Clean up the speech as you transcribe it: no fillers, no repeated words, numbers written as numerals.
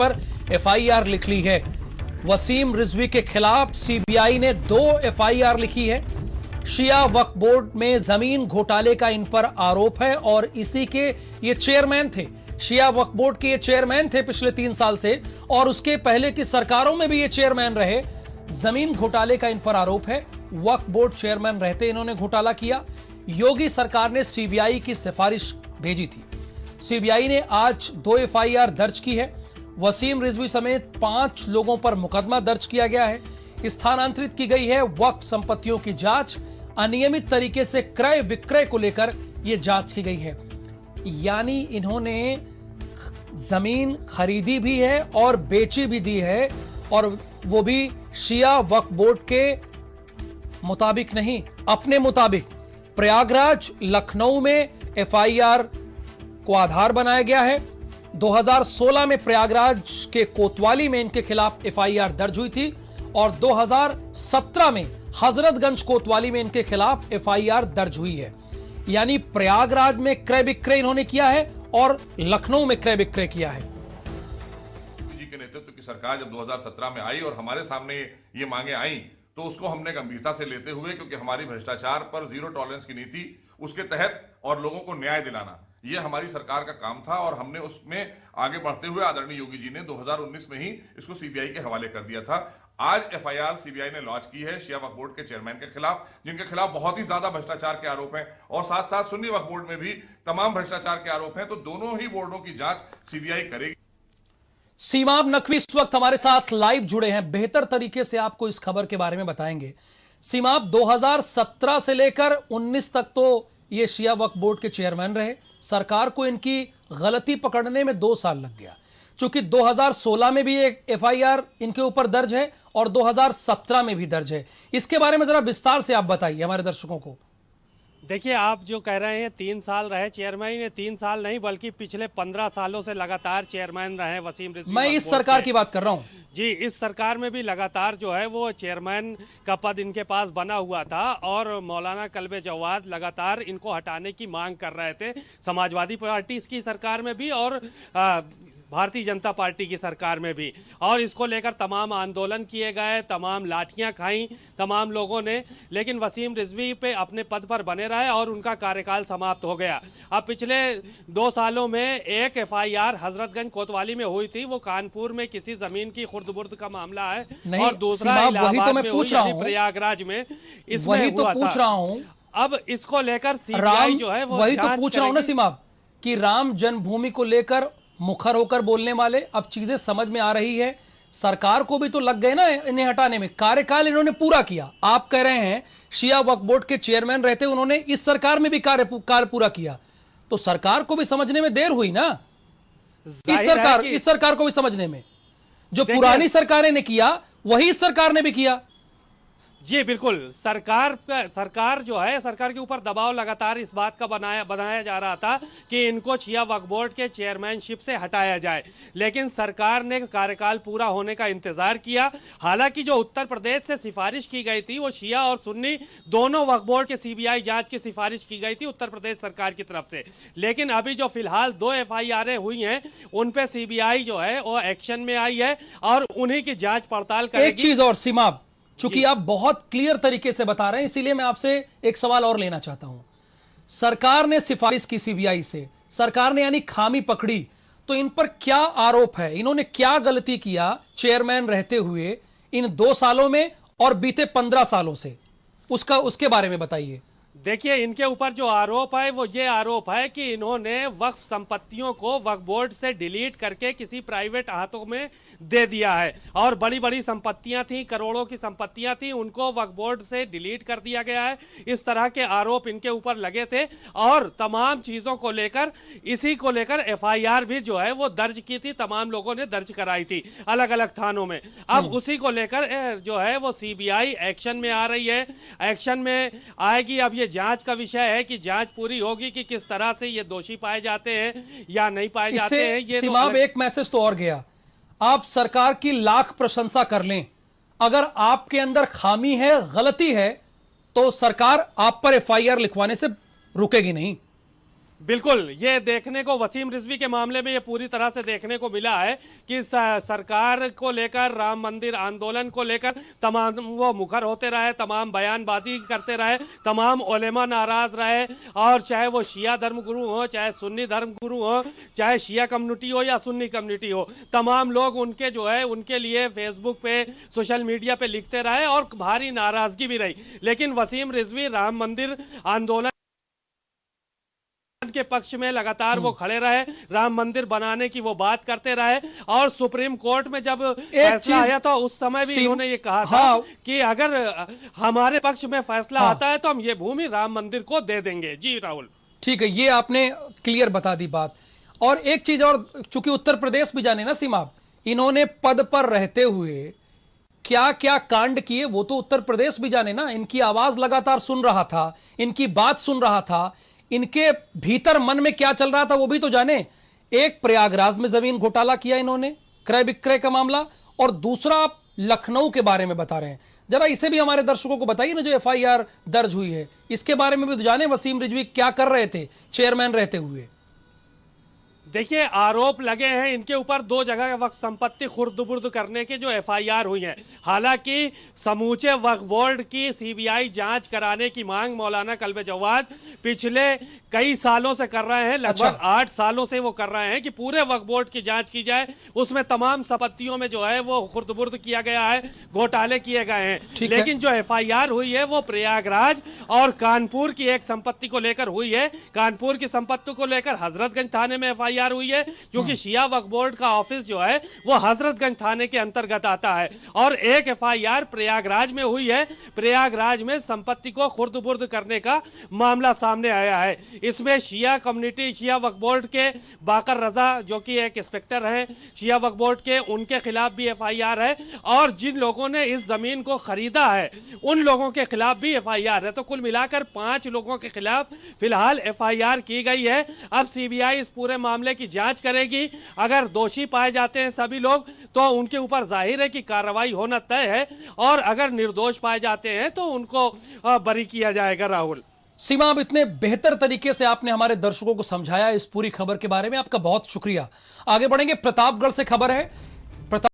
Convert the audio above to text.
पर एफआईआर लिख ली है। वसीम रिजवी के खिलाफ सीबीआई ने 2 एफआईआर लिखी है। शिया वक्फ बोर्ड में जमीन घोटाले का इन पर आरोप है और इसी के ये चेयरमैन थे। शिया वक्फ बोर्ड के ये चेयरमैन थे पिछले 3 साल से, और उसके पहले की सरकारों में भी ये चेयरमैन रहे। जमीन घोटाले का इन पर आरोप है। वक्फ बोर्ड चेयरमैन रहते इन्होंने घोटाला किया। योगी सरकार ने सीबीआई की सिफारिश भेजी थी। सीबीआई ने आज 2 एफआईआर दर्ज की है। वसीम रिजवी समेत 5 लोगों पर मुकदमा दर्ज किया गया है। स्थानांतरित की गई है वक्फ संपत्तियों की जांच। अनियमित तरीके से क्रय विक्रय को लेकर यह जांच की गई है। यानी इन्होंने जमीन खरीदी भी है और बेची भी दी है, और वो भी शिया वक्फ बोर्ड के मुताबिक नहीं, अपने मुताबिक। प्रयागराज, लखनऊ में एफआईआर को आधार बनाया गया है। 2016 में प्रयागराज के कोतवाली में इनके खिलाफ एफआईआर दर्ज हुई थी और 2017 में हजरतगंज कोतवाली में इनके खिलाफ एफआईआर दर्ज हुई है। यानी प्रयागराज में क्रय विक्रय इन्होंने किया है और लखनऊ में क्रय विक्रय किया है। जी के नेतृत्व की सरकार जब 2017 में आई और हमारे सामने ये मांगे आई तो उसको हमने गंभीरता से लेते हुए, क्योंकि हमारी भ्रष्टाचार पर जीरो टॉलरेंस की नीति, उसके तहत और लोगों को न्याय दिलाना, ये हमारी सरकार का काम था और हमने उसमें आगे बढ़ते हुए आदरणीय योगी जी ने 2019 में ही इसको सीबीआई के हवाले कर दिया था। आज एफआईआर सीबीआई ने लॉन्च की है शिया वक्फ बोर्ड के चेयरमैन के खिलाफ, जिनके खिलाफ बहुत ही ज्यादा भ्रष्टाचार के आरोप हैं, और साथ साथ सुन्नी वक्फ बोर्ड में भी तमाम भ्रष्टाचार के आरोप हैं। तो दोनों ही बोर्डों की जांच सीबीआई करेगी। सीमाब नकवी इस वक्त हमारे साथ लाइव जुड़े हैं, बेहतर तरीके से आपको इस खबर के बारे में बताएंगे। सीमाब, 2017 से लेकर 19 तक तो ये शिया वक्फ बोर्ड के चेयरमैन रहे। सरकार को इनकी गलती पकड़ने में 2 साल लग गया, चूंकि 2016 में भी एक एफआईआर इनके ऊपर दर्ज है और 2017 में भी दर्ज है। इसके बारे में जरा विस्तार से आप बताइए हमारे दर्शकों को। देखिए, आप जो कह रहे हैं 3 साल रहे चेयरमैन, ने 3 साल नहीं बल्कि पिछले 15 सालों से लगातार चेयरमैन रहे वसीम रिजवी। मैं इस सरकार की बात कर रहा हूं जी। इस सरकार में भी लगातार जो है वो चेयरमैन का पद इनके पास बना हुआ था और मौलाना कल्बे जवाद लगातार इनको हटाने की मांग कर रहे थे। समाजवादी पार्टी इसकी सरकार में भी और भारतीय जनता पार्टी की सरकार में भी, और इसको लेकर तमाम आंदोलन किए गए, तमाम लाठियां खाई तमाम लोगों ने, लेकिन वसीम रिजवी पे अपने पद पर बने रहे और उनका कार्यकाल समाप्त हो गया। अब पिछले 2 सालों में एक एफआईआर हजरतगंज कोतवाली में हुई थी, वो कानपुर में किसी जमीन की खुर्द-बुर्द का मामला है, और दूसरा इलाहाबाद में हुई, यानी प्रयागराज में, इसमें वही तो पूछ रहा हूं। अब इसको लेकर सीबीआई जो है वो वही तो पूछ रहा हूं ना सीमाब, कि राम जन्मभूमि को लेकर मुखर होकर बोलने वाले, अब चीजें समझ में आ रही है। सरकार को भी तो लग गए ना इन्हें हटाने में, कार्यकाल इन्होंने पूरा किया। आप कह रहे हैं शिया वक्फ बोर्ड के चेयरमैन रहते उन्होंने इस सरकार में भी कार्य पूरा किया, तो सरकार को भी समझने में देर हुई ना। इस सरकार को भी समझने में, जो पुरानी सरकारें ने किया वही इस सरकार ने भी किया। जी बिल्कुल, सरकार जो है, सरकार के ऊपर दबाव लगातार इस बात का बनाया जा रहा था कि इनको शिया वक्फ बोर्ड के चेयरमैनशिप से हटाया जाए, लेकिन सरकार ने कार्यकाल पूरा होने का इंतजार किया। हालांकि जो उत्तर प्रदेश से सिफारिश की गई थी वो शिया और सुन्नी दोनों वक्फ बोर्ड के सीबीआई जांच की सिफारिश की गई थी उत्तर प्रदेश सरकार की तरफ से, लेकिन अभी जो फिलहाल 2 एफआईआर हुई हैं उन पे सीबीआई जो है वो एक्शन में आई है और उन्हीं की जांच पड़ताल करेगी। एक चीज और सीमाब, चूंकि आप बहुत क्लियर तरीके से बता रहे हैं, इसीलिए मैं आपसे एक सवाल और लेना चाहता हूं। सरकार ने सिफारिश की सीबीआई से, सरकार ने यानी खामी पकड़ी, तो इन पर क्या आरोप है? इन्होंने क्या गलती किया चेयरमैन रहते हुए इन 2 सालों में और बीते 15 सालों से, उसके बारे में बताइए। देखिए, इनके ऊपर जो आरोप है वो ये आरोप है कि इन्होंने वक्फ संपत्तियों को वक्फ बोर्ड से डिलीट करके किसी प्राइवेट हाथों में दे दिया है, और बड़ी बड़ी संपत्तियां थी, करोड़ों की संपत्तियां थी, उनको वक्फ बोर्ड से डिलीट कर दिया गया है। इस तरह के आरोप इनके ऊपर लगे थे और तमाम चीजों को लेकर, इसी को लेकर एफआईआर भी जो है वो दर्ज की थी, तमाम लोगों ने दर्ज कराई थी अलग अलग थानों में। अब उसी को लेकर जो है वो सीबीआई एक्शन में आ रही है, एक्शन में आएगी। अब ये जांच का विषय है कि जांच पूरी होगी कि किस तरह से ये दोषी पाए जाते हैं या नहीं पाए जाते हैं। ये सीमाब, एक मैसेज तो और गया, आप सरकार की लाख प्रशंसा कर लें, अगर आपके अंदर खामी है, गलती है, तो सरकार आप पर एफआईआर लिखवाने से रुकेगी नहीं। बिल्कुल, ये देखने को वसीम रिजवी के मामले में ये पूरी तरह से देखने को मिला है कि सरकार को लेकर, राम मंदिर आंदोलन को लेकर तमाम वो मुखर होते रहे, तमाम बयानबाजी करते रहे, तमाम उलेमा नाराज रहे, और चाहे वो शिया धर्मगुरु हो, चाहे सुन्नी धर्मगुरु हो, चाहे शिया कम्युनिटी हो या सुन्नी कम्युनिटी हो, तमाम लोग उनके जो है उनके लिए फेसबुक पे, सोशल मीडिया पे लिखते रहे और भारी नाराजगी भी रही। लेकिन वसीम रिजवी राम मंदिर आंदोलन के पक्ष में लगातार वो खड़े रहे, राम मंदिर बनाने की वो बात करते रहे, और सुप्रीम कोर्ट में जब फैसला आया तो उस समय भी इन्होंने ये कहा था कि अगर हमारे पक्ष में फैसला आता है तो हम ये भूमि राम मंदिर को दे देंगे। जी राहुल, ठीक है, ये आपने क्लियर बता दी बात। और एक चीज और, चूंकि उत्तर प्रदेश भी जाने ना सीमा, इन्होंने पद पर रहते हुए क्या क्या कांड किए वो तो उत्तर प्रदेश भी जाने ना। इनकी आवाज लगातार सुन रहा था, इनकी बात सुन रहा था, इनके भीतर मन में क्या चल रहा था वो भी तो जाने। एक प्रयागराज में जमीन घोटाला किया इन्होंने, क्रय विक्रय का मामला, और दूसरा आप लखनऊ के बारे में बता रहे हैं। जरा इसे भी हमारे दर्शकों को बताइए ना, जो एफआईआर दर्ज हुई है इसके बारे में भी तो जाने वसीम रिजवी क्या कर रहे थे चेयरमैन रहते हुए। देखिए, आरोप लगे हैं इनके ऊपर 2 जगह वक्फ संपत्ति खुर्द-बुर्द करने के जो एफआईआर हुई है। हालांकि समूचे वक्फ बोर्ड की सीबीआई जांच कराने की मांग मौलाना कल्बे जवाद पिछले कई सालों से कर रहे हैं, लगभग 8 सालों से वो कर रहे हैं कि पूरे वक्फ बोर्ड की जांच की जाए, उसमें तमाम संपत्तियों में जो है वो खुर्द-बुर्द किया गया है, घोटाले किए गए हैं। लेकिन जो एफआईआर हुई है वो प्रयागराज और कानपुर की एक संपत्ति को लेकर हुई है। कानपुर की संपत्ति को लेकर हजरतगंज थाने में एफआईआर हुई है, क्योंकि शिया वक्फ बोर्ड का ऑफिस जो है वो हजरतगंज थाने के अंतर्गत आता है। और एक एफआईआर प्रयागराज में हुई है, प्रयागराज में संपत्ति को खुर्द-बुर्द करने का मामला सामने आया है। इसमें शिया कम्युनिटी, शिया वक्फ बोर्ड के बाकर रजा जो कि एक इंस्पेक्टर हैं शिया वक्फ बोर्ड के, उनके खिलाफ भी एफआईआर है, और जिन लोगों ने इस जमीन को खरीदा है उन लोगों के खिलाफ भी एफआईआर है। तो कुल मिलाकर 5 लोगों के खिलाफ फिलहाल एफआईआर की गई है। अब सीबीआई इस पूरे मामले की जांच करेगी। अगर दोषी पाए जाते हैं सभी लोग तो उनके ऊपर जाहिर है कि कार्रवाई होना तय है, और अगर निर्दोष पाए जाते हैं तो उनको बरी किया जाएगा। राहुल, सीमा, अब इतने बेहतर तरीके से आपने हमारे दर्शकों को समझाया इस पूरी खबर के बारे में, आपका बहुत शुक्रिया। आगे बढ़ेंगे, प्रतापगढ़ से खबर है